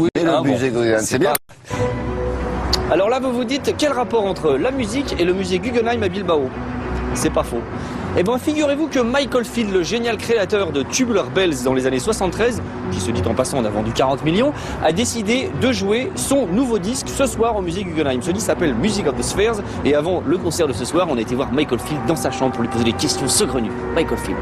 Oui, le musée Guggenheim, c'est bien. Alors là, vous vous dites, quel rapport entre la musique et le musée Guggenheim à Bilbao? C'est pas faux. Eh bien, figurez-vous que Michael Field, le génial créateur de Tubular Bells dans les années 73, qui se dit en passant, on a vendu 40 millions, a décidé de jouer son nouveau disque ce soir au musée Guggenheim. Ce disque s'appelle Music of the Spheres, et avant le concert de ce soir, on a été voir Michael Field dans sa chambre pour lui poser des questions saugrenues. Michael Field.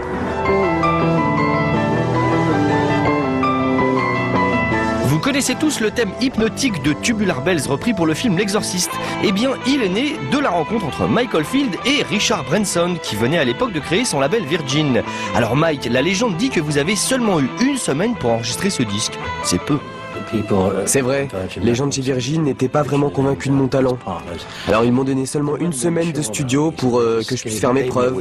Vous connaissez tous le thème hypnotique de Tubular Bells repris pour le film L'Exorciste. Eh bien, il est né de la rencontre entre Michael Field et Richard Branson, qui venait à l'époque de créer son label Virgin. Alors Mike, la légende dit que vous avez seulement eu une semaine pour enregistrer ce disque. C'est peu. C'est vrai, les gens de chez Virgin n'étaient pas vraiment convaincus de mon talent. Alors ils m'ont donné seulement une semaine de studio pour que je puisse faire mes preuves.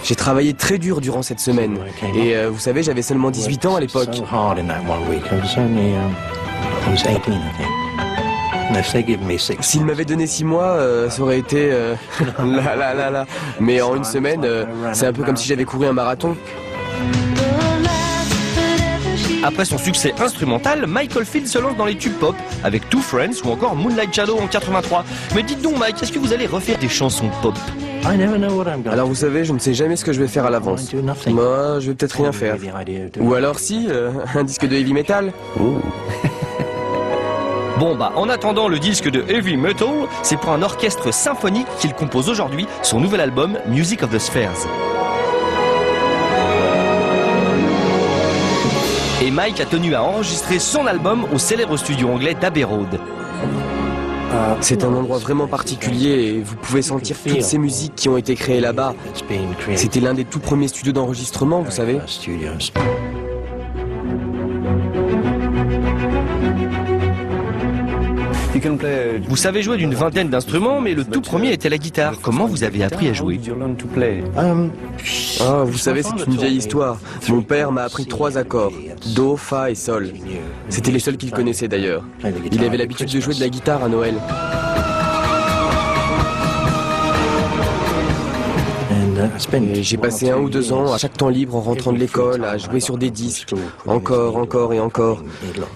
J'ai travaillé très dur durant cette semaine. Et vous savez, j'avais seulement 18 ans à l'époque. S'ils m'avaient donné 6 mois, ça aurait été... là. Mais en une semaine, c'est un peu comme si j'avais couru un marathon. Après son succès instrumental, Michael Field se lance dans les tubes pop avec Two Friends ou encore Moonlight Shadow en 83. Mais dites donc Mike, est-ce que vous allez refaire des chansons pop? Alors vous savez, je ne sais jamais ce que je vais faire à l'avance. Moi, je vais peut-être rien faire. Ou alors si, un disque de heavy metal. Bon bah, en attendant le disque de heavy metal, c'est pour un orchestre symphonique qu'il compose aujourd'hui son nouvel album Music of the Spheres. Et Mike a tenu à enregistrer son album au célèbre studio anglais d'Abbey Road. C'est un endroit vraiment particulier et vous pouvez sentir toutes ces musiques qui ont été créées là-bas. C'était l'un des tout premiers studios d'enregistrement, vous savez. Vous savez jouer d'une vingtaine d'instruments, mais le tout premier était la guitare. Comment vous avez appris à jouer? Ah, vous savez, c'est une vieille histoire. Mon père m'a appris 3 accords, Do, Fa et Sol. C'était les seuls qu'il connaissait d'ailleurs. Il avait l'habitude de jouer de la guitare à Noël. Et j'ai passé 1 ou 2 ans à chaque temps libre en rentrant de l'école à jouer sur des disques, encore et encore,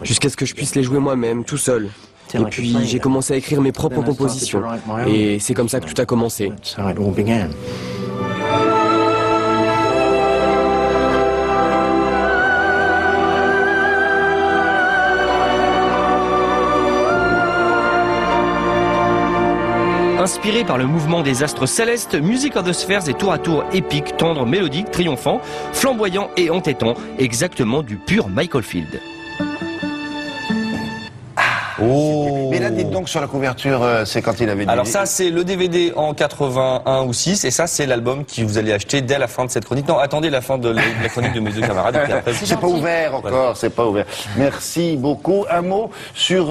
jusqu'à ce que je puisse les jouer moi-même, tout seul. Et puis j'ai commencé à écrire mes propres compositions. Et c'est comme ça que tout a commencé. Inspiré par le mouvement des astres célestes, Music of the Spheres est tour à tour épique, tendre, mélodique, triomphant, flamboyant et entêtant, exactement du pur Michael Field. Oh. Mais là, dites donc sur la couverture, c'est quand il avait dit... Alors ça, c'est le DVD en 81 ou 6, et ça, c'est l'album que vous allez acheter dès la fin de cette chronique. Non, attendez la fin de la chronique de mes 2 camarades. C'est pas ouvert encore, c'est pas ouvert. Merci beaucoup. Un mot sur...